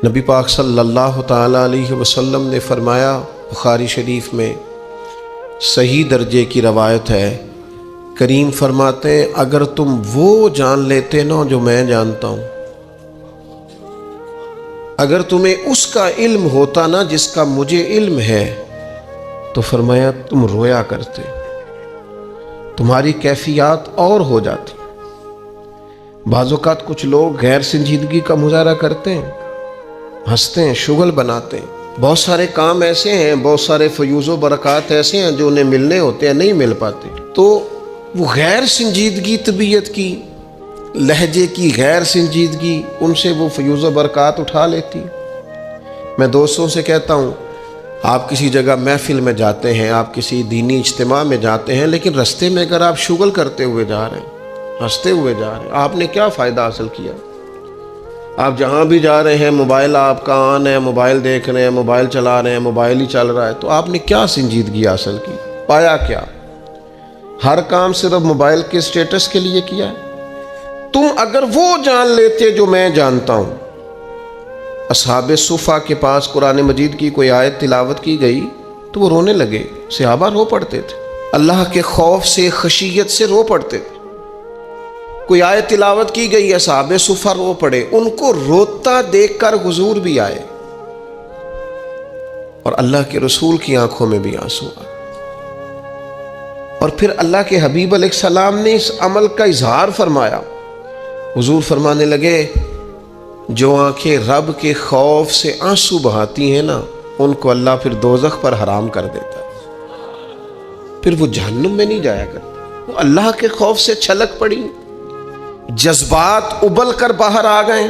نبی پاک صلی اللہ تعالیٰ علیہ وسلم نے فرمایا، بخاری شریف میں صحیح درجے کی روایت ہے، کریم فرماتے ہیں اگر تم وہ جان لیتے نا جو میں جانتا ہوں، اگر تمہیں اس کا علم ہوتا نا جس کا مجھے علم ہے، تو فرمایا تم رویا کرتے، تمہاری کیفیات اور ہو جاتی۔ بعض اوقات کچھ لوگ غیر سنجیدگی کا مظاہرہ کرتے ہیں، ہنستے ہیں، شغل بناتے ہیں، بہت سارے کام ایسے ہیں، بہت سارے فیوز و برکات ایسے ہیں جو انہیں ملنے ہوتے ہیں، نہیں مل پاتے، تو وہ غیر سنجیدگی طبیعت کی، لہجے کی غیر سنجیدگی، ان سے وہ فیوز و برکات اٹھا لیتی۔ میں دوستوں سے کہتا ہوں، آپ کسی جگہ محفل میں جاتے ہیں، آپ کسی دینی اجتماع میں جاتے ہیں، لیکن رستے میں اگر آپ شغل کرتے ہوئے جا رہے ہیں، ہنستے ہوئے جا رہے ہیں، آپ نے کیا فائدہ حاصل کیا؟ آپ جہاں بھی جا رہے ہیں، موبائل آپ کا آن ہے، موبائل دیکھ رہے ہیں، موبائل چلا رہے ہیں، موبائل ہی چل رہا ہے، تو آپ نے کیا سنجیدگی حاصل کی؟ پایا کیا؟ ہر کام صرف موبائل کے سٹیٹس کے لیے کیا ہے؟ تم اگر وہ جان لیتے جو میں جانتا ہوں۔ اصحاب صفا کے پاس قرآن مجید کی کوئی آیت تلاوت کی گئی تو وہ رونے لگے، صحابہ رو پڑتے تھے، اللہ کے خوف سے، خشیت سے رو پڑتے تھے۔ کوئی آیت تلاوت کی گئی، اصحاب صفا رو پڑے، ان کو روتا دیکھ کر حضور بھی آئے اور اللہ کے رسول کی آنکھوں میں بھی آنسو آئے، اور پھر اللہ کے حبیب علیہ السلام نے اس عمل کا اظہار فرمایا۔ حضور فرمانے لگے، جو آنکھیں رب کے خوف سے آنسو بہاتی ہیں نا، ان کو اللہ پھر دوزخ پر حرام کر دیتا ہے، پھر وہ جہنم میں نہیں جایا کرتا۔ وہ اللہ کے خوف سے چھلک پڑی، جذبات ابل کر باہر آ گئے۔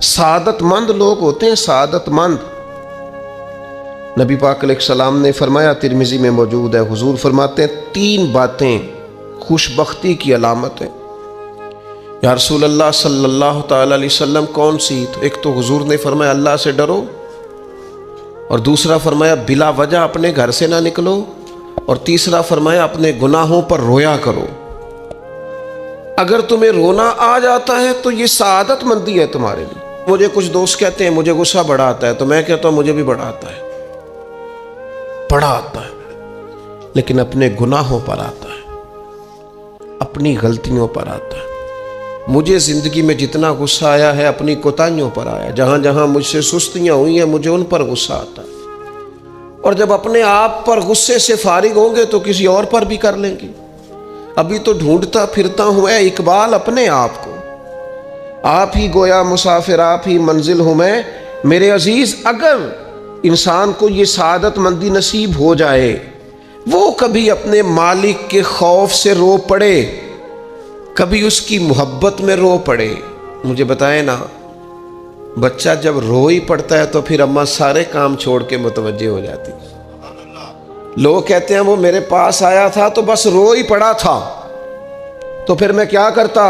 سعادت مند لوگ ہوتے ہیں، سعادت مند۔ نبی پاک علیہ السلام نے فرمایا، ترمذی میں موجود ہے، حضور فرماتے ہیں 3 باتیں خوش بختی کی علامت ہیں۔ یا رسول اللہ صلی اللہ تعالی علیہ وسلم کون سی؟ تو ایک تو حضور نے فرمایا اللہ سے ڈرو، اور دوسرا فرمایا بلا وجہ اپنے گھر سے نہ نکلو، اور تیسرا فرمایا اپنے گناہوں پر رویا کرو۔ اگر تمہیں رونا آ جاتا ہے تو یہ سعادت مندی ہے تمہارے لیے۔ مجھے کچھ دوست کہتے ہیں مجھے غصہ بڑا آتا ہے، تو میں کہتا ہوں مجھے بھی بڑا آتا ہے، بڑا آتا ہے، لیکن اپنے گناہوں پر آتا ہے، اپنی غلطیوں پر آتا ہے۔ مجھے زندگی میں جتنا غصہ آیا ہے اپنی کوتاہیوں پر آیا، جہاں جہاں مجھ سے سستیاں ہوئی ہیں مجھے ان پر غصہ آتا ہے، اور جب اپنے آپ پر غصے سے فارغ ہوں گے تو کسی اور پر بھی کر لیں گے۔ ابھی تو ڈھونڈتا پھرتا ہوں اے اقبال اپنے آپ کو، آپ ہی گویا مسافر، آپ ہی منزل ہوں میں۔ میرے عزیز، اگر انسان کو یہ سعادت مندی نصیب ہو جائے، وہ کبھی اپنے مالک کے خوف سے رو پڑے، کبھی اس کی محبت میں رو پڑے۔ مجھے بتائیں نا، بچہ جب رو ہی پڑتا ہے تو پھر اماں سارے کام چھوڑ کے متوجہ ہو جاتی۔ لوگ کہتے ہیں وہ میرے پاس آیا تھا تو بس رو ہی پڑا تھا، تو پھر میں کیا کرتا؟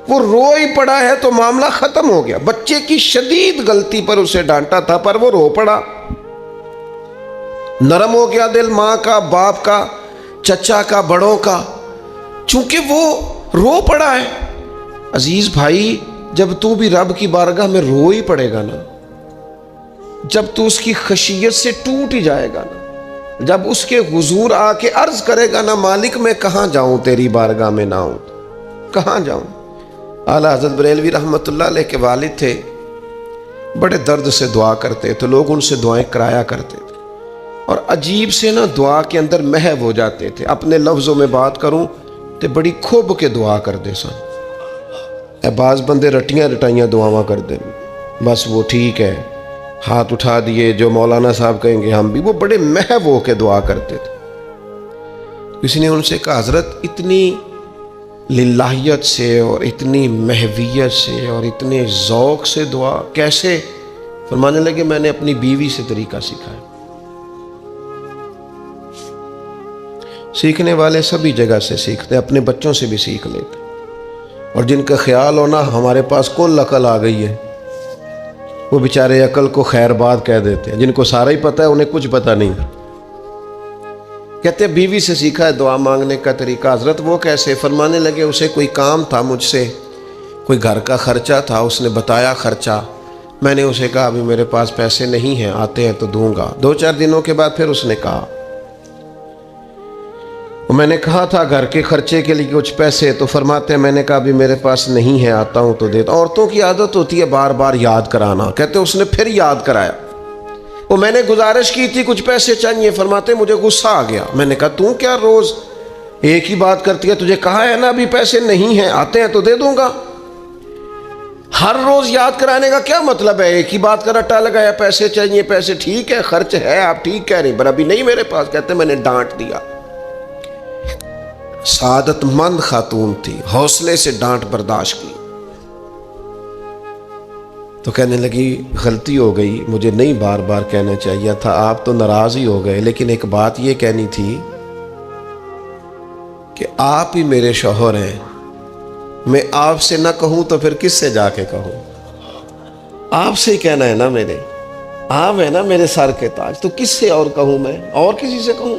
وہ رو ہی پڑا ہے تو معاملہ ختم ہو گیا۔ بچے کی شدید غلطی پر اسے ڈانٹا تھا، پر وہ رو پڑا، نرم ہو گیا دل ماں کا، باپ کا، چچا کا، بڑوں کا، چونکہ وہ رو پڑا ہے۔ عزیز بھائی، جب تو بھی رب کی بارگاہ میں رو ہی پڑے گا نا، جب تو اس کی خشیت سے ٹوٹ ہی جائے گا نا، جب اس کے حضور آ کے عرض کرے گا نا، مالک میں کہاں جاؤں تیری بارگاہ میں نہ ہوں، کہاں جاؤں؟ اعلیٰ حضرت بریلوی رحمۃ اللہ علیہ کے والد تھے، بڑے درد سے دعا کرتے تو لوگ ان سے دعائیں کرایا کرتے تھے، اور عجیب سے نا دعا کے اندر محو ہو جاتے تھے۔ اپنے لفظوں میں بات کروں تو بڑی کھوب کے دعا کر دے سن۔ اے بعض بندے رٹیاں رٹائیاں دعاواں کر دیں، بس وہ ٹھیک ہے، ہاتھ اٹھا دیے، جو مولانا صاحب کہیں گے ہم بھی، وہ بڑے محو ہو کے دعا کرتے تھے۔ کسی نے ان سے کہا حضرت اتنی للہیت سے اور اتنی محویت سے اور اتنے ذوق سے دعا کیسے؟ فرمانے لگے میں نے اپنی بیوی سے طریقہ سیکھا ہے۔ سیکھنے والے سبھی جگہ سے سیکھتے، اپنے بچوں سے بھی سیکھ لیتے، اور جن کا خیال ہونا ہمارے پاس کل عقل آ گئی ہے، وہ بیچارے عقل کو خیر بات کہہ دیتے ہیں، جن کو سارا ہی پتہ ہے انہیں کچھ پتہ نہیں۔ کہتے بیوی سے سیکھا ہے دعا مانگنے کا طریقہ۔ حضرت وہ کیسے؟ فرمانے لگے اسے کوئی کام تھا مجھ سے، کوئی گھر کا خرچہ تھا، اس نے بتایا خرچہ، میں نے اسے کہا ابھی میرے پاس پیسے نہیں ہیں، آتے ہیں تو دوں گا۔ 2-4 دنوں کے بعد پھر اس نے کہا، میں نے کہا تھا گھر کے خرچے کے لیے کچھ پیسے، تو فرماتے ہیں میں نے کہا ابھی میرے پاس نہیں ہے، آتا ہوں تو دیتا۔ عورتوں کی عادت ہوتی ہے بار بار یاد کرانا، کہتے اس نے پھر یاد کرایا، وہ میں نے گزارش کی تھی کچھ پیسے چاہیے، فرماتے مجھے غصہ آ گیا۔ میں نے کہا تو کیا روز ایک ہی بات کرتی ہے، تجھے کہا ہے نا ابھی پیسے نہیں ہیں، آتے ہیں تو دے دوں گا۔ ہر روز یاد کرانے کا کیا مطلب ہے؟ ایک ہی بات کا رٹا لگایا، پیسے چاہیے، پیسے ٹھیک ہے، خرچ ہے، آپ ٹھیک کہہ رہی پر ابھی نہیں میرے پاس۔ کہتے میں نے ڈانٹ دیا۔ سعادت مند خاتون تھی، حوصلے سے ڈانٹ برداشت کی۔ تو کہنے لگی غلطی ہو گئی، مجھے نہیں بار بار کہنا چاہیے تھا، آپ تو ناراض ہی ہو گئے، لیکن ایک بات یہ کہنی تھی کہ آپ ہی میرے شوہر ہیں، میں آپ سے نہ کہوں تو پھر کس سے جا کے کہوں؟ آپ سے ہی کہنا ہے نا، میرے آپ ہے نا میرے سر کے تاج، تو کس سے اور کہوں؟ میں اور کسی سے کہوں؟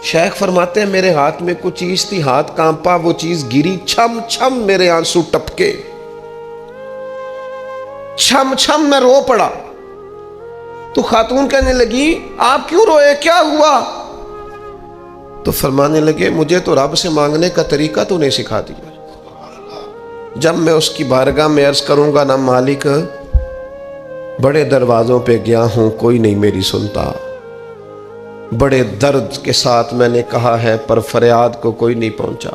شیخ فرماتے ہیں میرے ہاتھ میں کچھ چیز تھی، ہاتھ کانپا، وہ چیز گری، چھم چھم میرے آنسو ٹپکے، چھم چھم میں رو پڑا۔ تو خاتون کہنے لگی آپ کیوں روئے، کیا ہوا؟ تو فرمانے لگے مجھے تو رب سے مانگنے کا طریقہ تو نہیں سکھا دیا، جب میں اس کی بارگاہ میں عرض کروں گا نا مالک بڑے دروازوں پہ گیا ہوں کوئی نہیں میری سنتا، بڑے درد کے ساتھ میں نے کہا ہے پر فریاد کو کوئی نہیں پہنچا،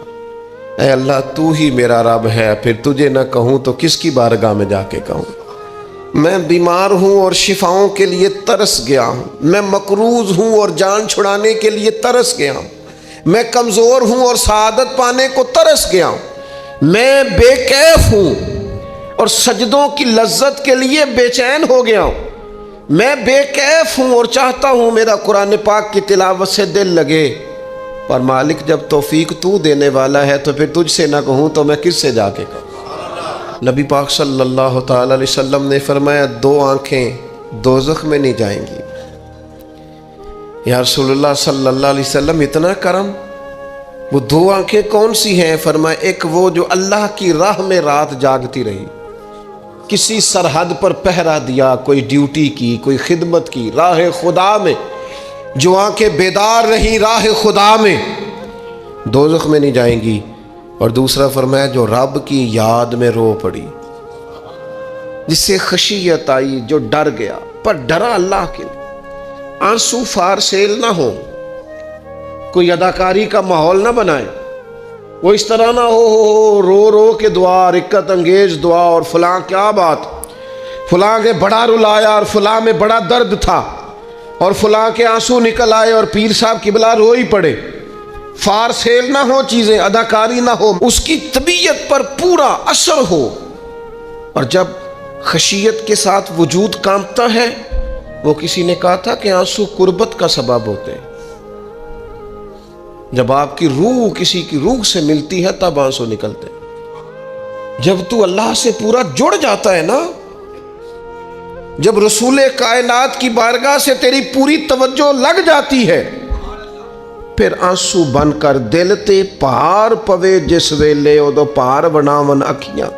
اے اللہ تو ہی میرا رب ہے، پھر تجھے نہ کہوں تو کس کی بارگاہ میں جا کے کہوں؟ میں بیمار ہوں اور شفاؤں کے لیے ترس گیا ہوں، میں مقروض ہوں اور جان چھڑانے کے لیے ترس گیا ہوں، میں کمزور ہوں اور سعادت پانے کو ترس گیا ہوں، میں بے کیف ہوں اور سجدوں کی لذت کے لیے بے چین ہو گیا ہوں، میں بے کیف ہوں اور چاہتا ہوں میرا قرآن پاک کی تلاوت سے دل لگے، پر مالک جب توفیق تو دینے والا ہے تو پھر تجھ سے نہ کہوں تو میں کس سے جا کے کہوں؟ نبی پاک صلی اللہ تعالی علیہ وسلم نے فرمایا 2 آنکھیں دوزخ میں نہیں جائیں گی۔ یا رسول اللہ صلی اللہ علیہ وسلم اتنا کرم، وہ 2 آنکھیں کون سی ہیں؟ فرمایا ایک وہ جو اللہ کی راہ میں رات جاگتی رہی، کسی سرحد پر پہرا دیا، کوئی ڈیوٹی کی، کوئی خدمت کی، راہ خدا میں جو آنکھیں بیدار رہی راہ خدا میں، دوزخ میں نہیں جائیں گی۔ اور دوسرا فرمایا جو رب کی یاد میں رو پڑی، جس سے خشیت آئی، جو ڈر گیا، پر ڈرا اللہ کے لیے، آنسو فار سیل نہ ہو، کوئی اداکاری کا ماحول نہ بنائے، وہ اس طرح نہ ہو رو رو کے دعا، رکت انگیز دعا، اور فلاں کیا بات، فلاں کے بڑا رلایا اور فلاں میں بڑا درد تھا اور فلاں کے آنسو نکل آئے اور پیر صاحب قبلہ رو ہی پڑے، فار سیل نہ ہو چیزیں، اداکاری نہ ہو، اس کی طبیعت پر پورا اثر ہو۔ اور جب خشیت کے ساتھ وجود کانپتا ہے، وہ کسی نے کہا تھا کہ آنسو قربت کا سبب ہوتے ہیں، جب آپ کی روح کسی کی روح سے ملتی ہے تب آنسو نکلتے ہیں۔ جب تو اللہ سے پورا جڑ جاتا ہے نا، جب رسول کائنات کی بارگاہ سے تیری پوری توجہ لگ جاتی ہے، پھر آنسو بن کر دل تے پار پوے جس ویلے ادو پار بناون اکھیاں،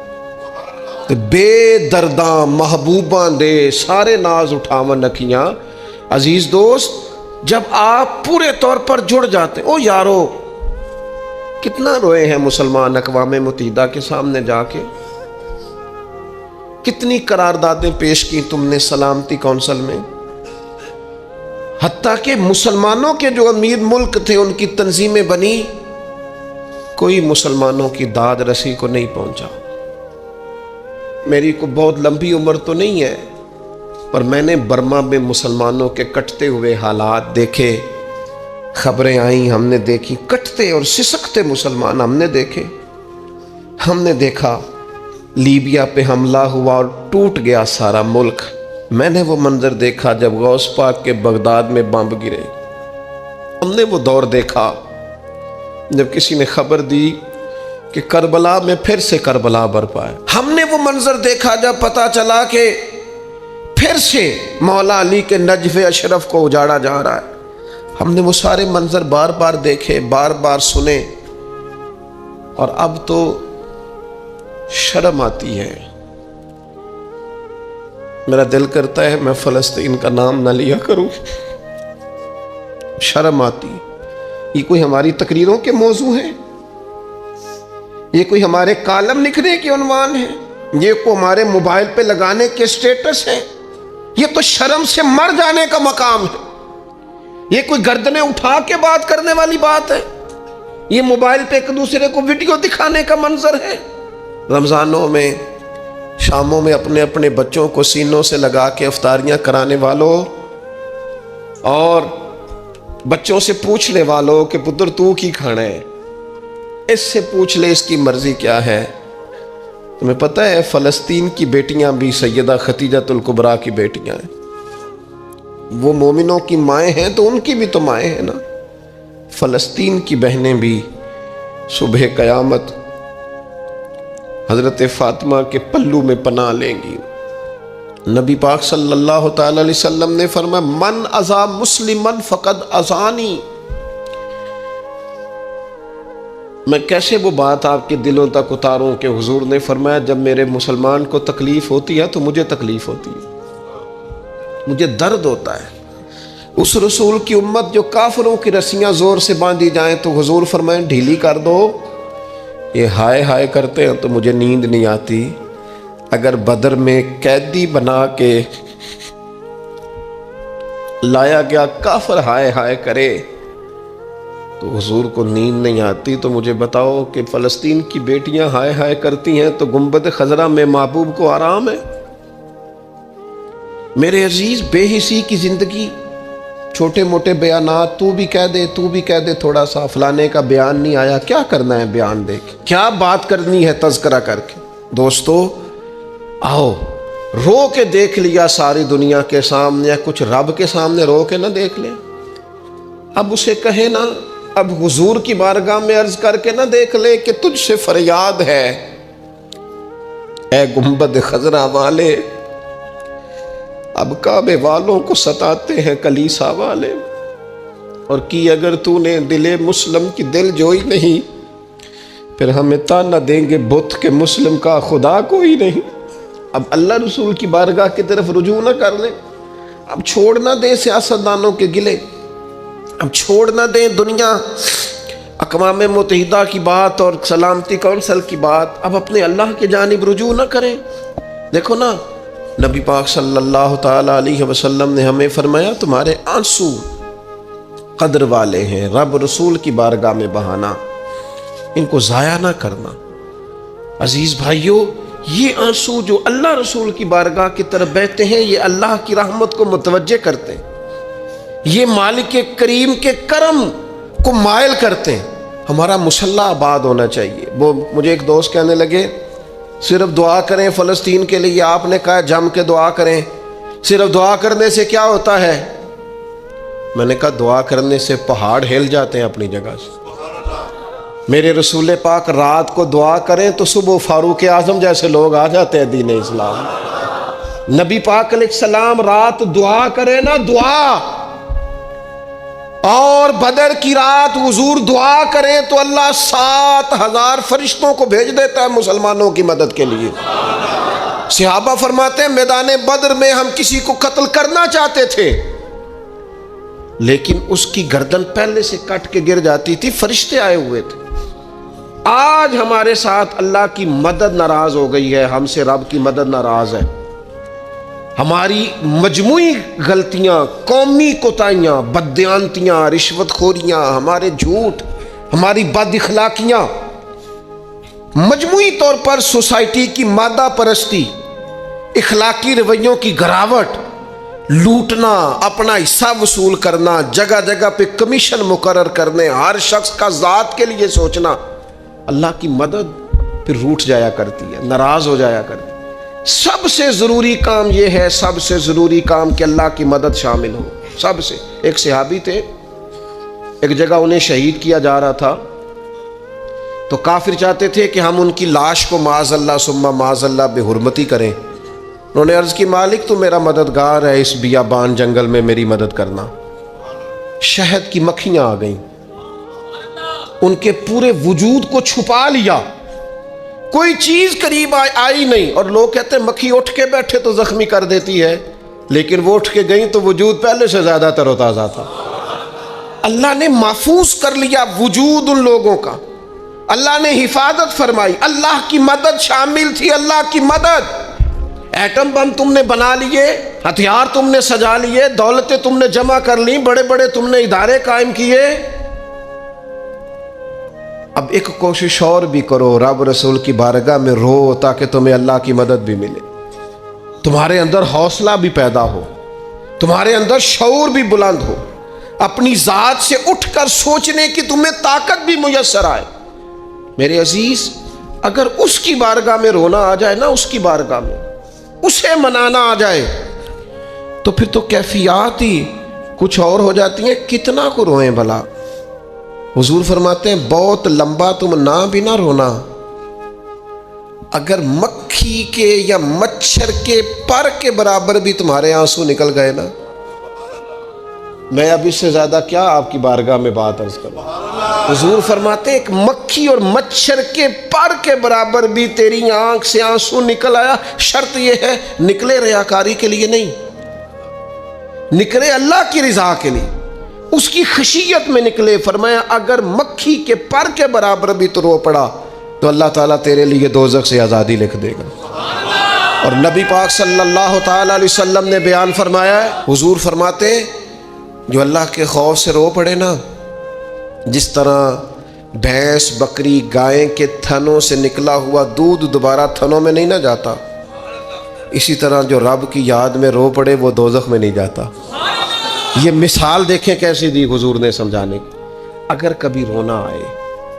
بے درداں محبوباں دے سارے ناز اٹھاون اکھیاں۔ عزیز دوست، جب آپ پورے طور پر جڑ جاتے ہیں، او یارو کتنا روئے ہیں مسلمان اقوام متحدہ کے سامنے جا کے، کتنی قراردادیں پیش کی تم نے سلامتی کونسل میں، حتیٰ کہ مسلمانوں کے جو امیر ملک تھے ان کی تنظیمیں بنی، کوئی مسلمانوں کی داد رسی کو نہیں پہنچا۔ میری کو بہت لمبی عمر تو نہیں ہے، پر میں نے برما میں مسلمانوں کے کٹتے ہوئے حالات دیکھے، خبریں آئیں، ہم نے دیکھی، کٹتے اور سسکتے مسلمان ہم نے دیکھے۔ ہم نے دیکھا لیبیا پہ حملہ ہوا اور ٹوٹ گیا سارا ملک۔ میں نے وہ منظر دیکھا جب غوث پاک کے بغداد میں بمب گرے۔ ہم نے وہ دور دیکھا جب کسی نے خبر دی کہ کربلا میں پھر سے کربلا برپا ہے۔ ہم نے وہ منظر دیکھا جب پتہ چلا کہ پھر سے مولا علی کے نجف اشرف کو اجاڑا جا رہا ہے۔ ہم نے وہ سارے منظر بار بار دیکھے، بار بار سنے، اور اب تو شرم آتی ہے میرا دل کرتا ہے میں فلسطین کا نام نہ لیا کروں، شرم آتی ہے۔ یہ کوئی ہماری تقریروں کے موضوع ہیں؟ یہ کوئی ہمارے کالم لکھنے کے عنوان ہیں؟ یہ کوئی ہمارے موبائل پہ لگانے کے سٹیٹس ہیں؟ یہ تو شرم سے مر جانے کا مقام ہے۔ یہ کوئی گردنیں اٹھا کے بات کرنے والی بات ہے؟ یہ موبائل پہ ایک دوسرے کو ویڈیو دکھانے کا منظر ہے؟ رمضانوں میں شاموں میں اپنے اپنے بچوں کو سینوں سے لگا کے افطاریاں کرانے والوں اور بچوں سے پوچھنے والوں کہ پتر تو کی کھانا ہے، اس سے پوچھ لے اس کی مرضی کیا ہے۔ تمہیں پتہ ہے فلسطین کی بیٹیاں بھی سیدہ خدیجہ الکبریٰ کی بیٹیاں ہیں، وہ مومنوں کی مائیں ہیں تو ان کی بھی تو مائیں ہیں نا۔ فلسطین کی بہنیں بھی صبح قیامت حضرت فاطمہ کے پلو میں پناہ لیں گی۔ نبی پاک صلی اللہ تعالی علیہ وسلم نے فرمایا من اذا مسلمن فقد اذانی۔ میں کیسے وہ بات آپ کے دلوں تک اتاروں کہ حضور نے فرمایا جب میرے مسلمان کو تکلیف ہوتی ہے تو مجھے تکلیف ہوتی ہے، مجھے درد ہوتا ہے۔ اس رسول کی امت جو کافروں کی رسیاں زور سے باندھی جائیں تو حضور فرمائیں ڈھیلی کر دو، یہ ہائے ہائے کرتے ہیں تو مجھے نیند نہیں آتی۔ اگر بدر میں قیدی بنا کے لایا گیا کافر ہائے ہائے کرے تو حضور کو نیند نہیں آتی، تو مجھے بتاؤ کہ فلسطین کی بیٹیاں ہائے ہائے کرتی ہیں تو گنبد خضرا میں محبوب کو آرام ہے؟ میرے عزیز، بے حسی کی زندگی، چھوٹے موٹے بیانات، تو بھی کہہ دے تھوڑا سا فلانے کا بیان نہیں آیا، کیا کرنا ہے بیان دے کے، کیا بات کرنی ہے تذکرہ کر کے؟ دوستو آؤ رو کے دیکھ لیا ساری دنیا کے سامنے، کچھ رب کے سامنے رو کے نہ دیکھ لیں؟ اب اسے کہے نا، اب حضور کی بارگاہ میں عرض کر کے نہ دیکھ لے کہ تجھ سے فریاد ہے اے گنبد خضرا والے، اب کعبے والوں کو ستاتے ہیں کلیسا والے، اور کی اگر تو نے دل مسلم کی دل جوئی نہیں، پھر ہمیں تانا دیں گے بت کہ مسلم کا خدا کوئی نہیں۔ اب اللہ رسول کی بارگاہ کی طرف رجوع نہ کر لیں، اب چھوڑ نہ دیں سیاستدانوں کے گلے، اب چھوڑ نہ دیں دنیا اقوام متحدہ کی بات اور سلامتی کونسل کی بات، اب اپنے اللہ کی جانب رجوع نہ کریں۔ دیکھو نا، نبی پاک صلی اللہ تعالی علیہ وسلم نے ہمیں فرمایا تمہارے آنسو قدر والے ہیں، رب رسول کی بارگاہ میں بہانا، ان کو ضائع نہ کرنا۔ عزیز بھائیو، یہ آنسو جو اللہ رسول کی بارگاہ کی طرف بہتے ہیں یہ اللہ کی رحمت کو متوجہ کرتے ہیں، یہ مالک کریم کے کرم کو مائل کرتے ہیں۔ ہمارا مسلح آباد ہونا چاہیے۔ وہ مجھے ایک دوست کہنے لگے صرف دعا کریں فلسطین کے لیے، آپ نے کہا جم کے دعا کریں، صرف دعا کرنے سے کیا ہوتا ہے؟ میں نے کہا دعا کرنے سے پہاڑ ہل جاتے ہیں اپنی جگہ سے۔ میرے رسول پاک رات کو دعا کریں تو صبح فاروق اعظم جیسے لوگ آ جاتے ہیں دین اسلام۔ نبی پاک علیہ السلام رات دعا کریں نا، دعا، اور بدر کی رات حضور دعا کریں تو اللہ 7,000 فرشتوں کو بھیج دیتا ہے مسلمانوں کی مدد کے لیے۔ صحابہ فرماتے ہیں میدان بدر میں ہم کسی کو قتل کرنا چاہتے تھے لیکن اس کی گردن پہلے سے کٹ کے گر جاتی تھی، فرشتے آئے ہوئے تھے۔ آج ہمارے ساتھ اللہ کی مدد ناراض ہو گئی ہے، ہم سے رب کی مدد ناراض ہے۔ ہماری مجموعی غلطیاں، قومی کوتاہیاں، بددیانتیاں، رشوت خوریاں، ہمارے جھوٹ، ہماری بد اخلاقیاں، مجموعی طور پر سوسائٹی کی مادہ پرستی، اخلاقی رویوں کی گراوٹ، لوٹنا، اپنا حصہ وصول کرنا، جگہ جگہ پہ کمیشن مقرر کرنے، ہر شخص کا ذات کے لیے سوچنا، اللہ کی مدد پھر روٹ جایا کرتی ہے، ناراض ہو جایا کرتی ہے۔ سب سے ضروری کام یہ ہے، سب سے ضروری کام کہ اللہ کی مدد شامل ہو۔ سب سے، ایک صحابی تھے، ایک جگہ انہیں شہید کیا جا رہا تھا تو کافر چاہتے تھے کہ ہم ان کی لاش کو معاذ اللہ ثم معاذ اللہ بے حرمتی کریں۔ انہوں نے عرض کی مالک تو میرا مددگار ہے، اس بیابان جنگل میں میری مدد کرنا۔ شہد کی مکھیاں آ گئیں، ان کے پورے وجود کو چھپا لیا، کوئی چیز قریب آئی نہیں. اور لوگ کہتے ہیں مکھی اٹھ کے بیٹھے تو زخمی کر دیتی ہے، لیکن وہ اٹھ کے گئیں تو وجود پہلے سے زیادہ تر و تازہ تھا. اللہ نے محفوظ کر لیا وجود ان لوگوں کا، اللہ نے حفاظت فرمائی، اللہ کی مدد شامل تھی، اللہ کی مدد. ایٹم بم تم نے بنا لیے، ہتھیار تم نے سجا لیے، دولتیں تم نے جمع کر لی، بڑے بڑے تم نے ادارے قائم کیے. اب ایک کوشش اور بھی کرو، رب رسول کی بارگاہ میں رو تاکہ تمہیں اللہ کی مدد بھی ملے، تمہارے اندر حوصلہ بھی پیدا ہو، تمہارے اندر شعور بھی بلند ہو، اپنی ذات سے اٹھ کر سوچنے کی تمہیں طاقت بھی میسر آئے. میرے عزیز، اگر اس کی بارگاہ میں رونا آ جائے نا، اس کی بارگاہ میں اسے منانا آ جائے، تو پھر تو کیفیات ہی کچھ اور ہو جاتی ہیں. کتنا کو روئیں بھلا؟ حضور فرماتے ہیں بہت لمبا تم نہ بھی نہ رونا، اگر مکھی کے یا مچھر کے پر کے برابر بھی تمہارے آنسو نکل گئے نا، میں اب اس سے زیادہ کیا آپ کی بارگاہ میں بات عرض کروں. حضور فرماتے ہیں ایک مکھی اور مچھر کے پر کے برابر بھی تیری آنکھ سے آنسو نکل آیا، شرط یہ ہے نکلے ریاکاری کے لیے نہیں، نکلے اللہ کی رضا کے لیے، اس کی خشیت میں نکلے. فرمایا اگر مکھی کے پر کے برابر بھی تو رو پڑا تو اللہ تعالیٰ تیرے لیے دوزخ سے آزادی لکھ دے گا. اور نبی پاک صلی اللہ تعالیٰ علیہ وسلم نے بیان فرمایا ہے، حضور فرماتے ہیں جو اللہ کے خوف سے رو پڑے نا، جس طرح بھینس بکری گائے کے تھنوں سے نکلا ہوا دودھ دوبارہ تھنوں میں نہیں نہ جاتا، اسی طرح جو رب کی یاد میں رو پڑے وہ دوزخ میں نہیں جاتا. یہ مثال دیکھیں کیسی دی حضور نے سمجھانے کی. اگر کبھی رونا آئے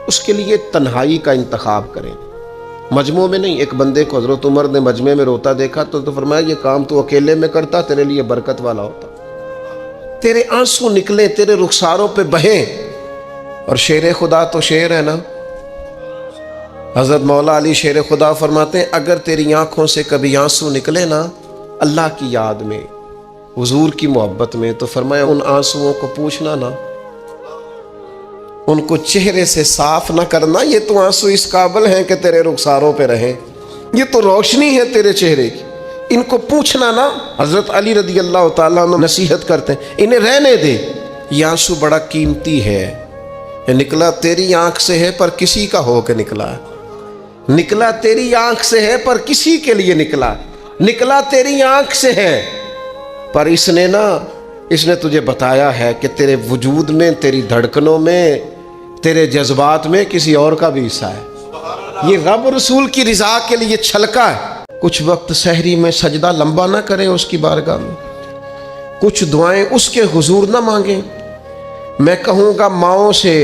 اس کے لیے تنہائی کا انتخاب کریں، مجموعوں میں نہیں. ایک بندے کو حضرت عمر نے مجمع میں روتا دیکھا تو فرمایا یہ کام تو اکیلے میں کرتا، تیرے لیے برکت والا ہوتا، تیرے آنسو نکلیں، تیرے رخساروں پہ بہیں. اور شیر خدا تو شیر ہے نا، حضرت مولا علی شیر خدا فرماتے ہیں اگر تیری آنکھوں سے کبھی آنسو نکلے نا اللہ کی یاد میں، حضور کی محبت میں، تو فرمایا ان آنسوؤں کو پوچھنا نا، ان کو چہرے سے صاف نہ کرنا. یہ تو آنسو اس قابل ہیں کہ تیرے رخساروں پہ رہیں، یہ تو روشنی ہے تیرے چہرے کی، ان کو پوچھنا نا. حضرت علی رضی اللہ تعالیٰ عنہ نصیحت کرتے ہیں انہیں رہنے دے، یہ آنسو بڑا قیمتی ہے، یہ نکلا تیری آنکھ سے ہے پر کسی کا ہو کے نکلا ہے، نکلا تیری آنکھ سے ہے پر کسی کے لیے نکلا، نکلا تیری آنکھ سے ہے پر اس نے تجھے بتایا ہے کہ تیرے وجود میں، تیری دھڑکنوں میں، تیرے جذبات میں کسی اور کا بھی حصہ ہے. یہ رب رسول کی رضا کے لیے چھلکا ہے. کچھ وقت سحری میں سجدہ لمبا نہ کریں اس کی بارگاہ میں، کچھ دعائیں اس کے حضور نہ مانگیں. میں کہوں گا ماؤں سے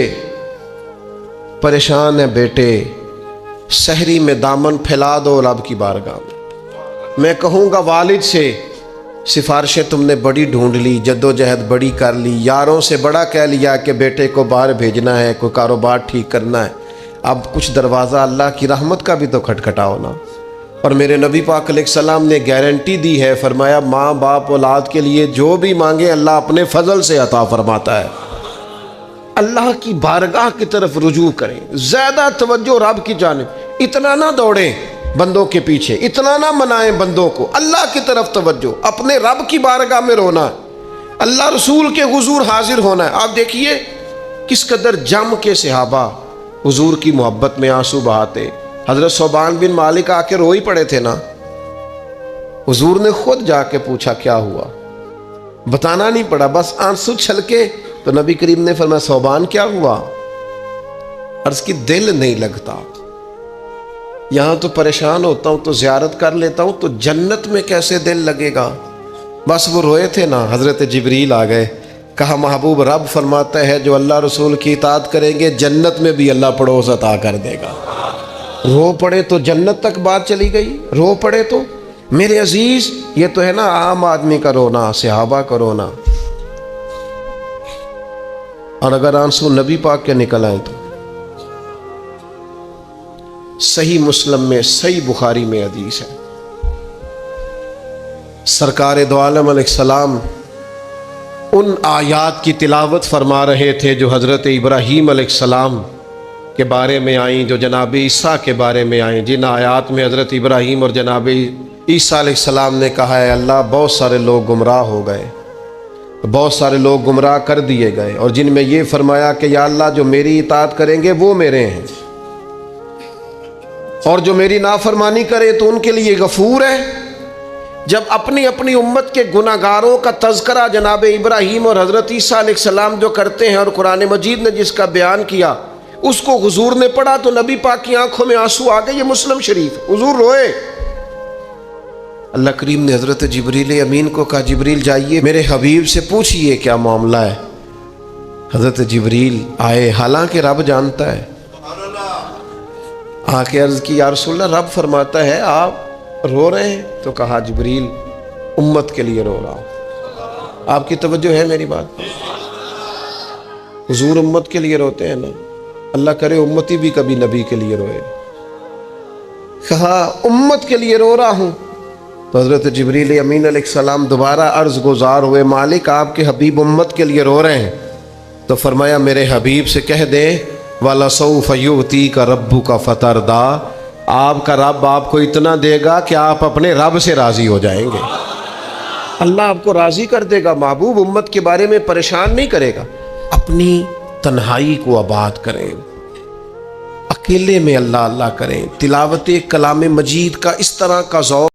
پریشان ہے بیٹے، سحری میں دامن پھیلا دو رب کی بارگاہ میں. میں کہوں گا والد سے سفارشیں تم نے بڑی ڈھونڈ لی، جد و جہد بڑی کر لی، یاروں سے بڑا کہہ لیا کہ بیٹے کو باہر بھیجنا ہے، کوئی کاروبار ٹھیک کرنا ہے، اب کچھ دروازہ اللہ کی رحمت کا بھی تو کھٹکھٹاؤ نا. اور میرے نبی پاک علیہ السلام نے گارنٹی دی ہے، فرمایا ماں باپ اولاد کے لیے جو بھی مانگے اللہ اپنے فضل سے عطا فرماتا ہے. اللہ کی بارگاہ کی طرف رجوع کریں، زیادہ توجہ رب کی جانب، اتنا نہ دوڑیں بندوں کے پیچھے، اتنا نہ منائیں بندوں کو، اللہ کی طرف توجہ، اپنے رب کی بارگاہ میں رونا ہے، اللہ رسول کے حضور حاضر ہونا ہے. آپ دیکھیے کس قدر جم کے صحابہ حضور کی محبت میں آنسو بہاتے. حضرت صوبان بن مالک آ کے روئی پڑے تھے نا، حضور نے خود جا کے پوچھا کیا ہوا، بتانا نہیں پڑا، بس آنسو چھلکے تو نبی کریم نے فرمایا صوبان کیا ہوا؟ عرض کی دل نہیں لگتا، یہاں تو پریشان ہوتا ہوں تو زیارت کر لیتا ہوں، تو جنت میں کیسے دل لگے گا؟ بس وہ روئے تھے نا، حضرت جبریل آ گئے، کہا محبوب رب فرماتا ہے جو اللہ رسول کی اطاعت کریں گے جنت میں بھی اللہ پڑوس عطا کر دے گا. رو پڑے تو جنت تک بات چلی گئی، رو پڑے تو. میرے عزیز یہ تو ہے نا عام آدمی کا رونا، صحابہ کا رونا. اور اگر آنسو نبی پاک کے نکل آئے تو صحیح مسلم میں، صحیح بخاری میں حدیث ہے، سرکار دو عالم علیہ السلام ان آیات کی تلاوت فرما رہے تھے جو حضرت ابراہیم علیہ السلام کے بارے میں آئیں جو جناب عیسیٰ کے بارے میں آئیں، جن آیات میں حضرت ابراہیم اور جناب عیسیٰ علیہ السلام نے کہا ہے اللہ بہت سارے لوگ گمراہ ہو گئے، بہت سارے لوگ گمراہ کر دیے گئے، اور جن میں یہ فرمایا کہ یا اللہ جو میری اطاعت کریں گے وہ میرے ہیں، اور جو میری نافرمانی کرے تو ان کے لیے غفور ہے۔ جب اپنی اپنی امت کے گناہگاروں کا تذکرہ جناب ابراہیم اور حضرت عیسیٰ علیہ السلام جو کرتے ہیں، اور قرآن مجید نے جس کا بیان کیا اس کو حضور نے پڑھا تو نبی پاک کی آنکھوں میں آنسو آ گئے۔ یہ مسلم شریف، حضور روئے۔ اللہ کریم نے حضرت جبریل امین کو کہا جبریل جائیے میرے حبیب سے پوچھئے کیا معاملہ ہے۔ حضرت جبریل آئے، حالانکہ رب جانتا ہے، آ کے عرض کی یا رسول اللہ رب فرماتا ہے آپ رو رہے ہیں، تو کہا جبریل امت کے لیے رو رہا ہوں۔ آپ کی توجہ ہے میری بات؟ حضور امت کے لیے روتے ہیں نا، اللہ کرے امتی بھی کبھی نبی کے لیے روئے۔ کہا امت کے لیے رو رہا ہوں، تو حضرت جبریل امین علیہ السلام دوبارہ عرض گزار ہوئے مالک آپ کے حبیب امت کے لیے رو رہے ہیں، تو فرمایا میرے حبیب سے کہہ دیں وَلَسَوْفَ يُؤْتِيكَ رَبُّكَ فَتَرْضَىٰ، آپ کا رب آپ کو اتنا دے گا کہ آپ اپنے رب سے راضی ہو جائیں گے۔ اللہ آپ کو راضی کر دے گا، محبوب امت کے بارے میں پریشان نہیں کرے گا۔ اپنی تنہائی کو آباد کریں، اکیلے میں اللہ اللہ کریں، تلاوت کلام مجید کا اس طرح کا ذوق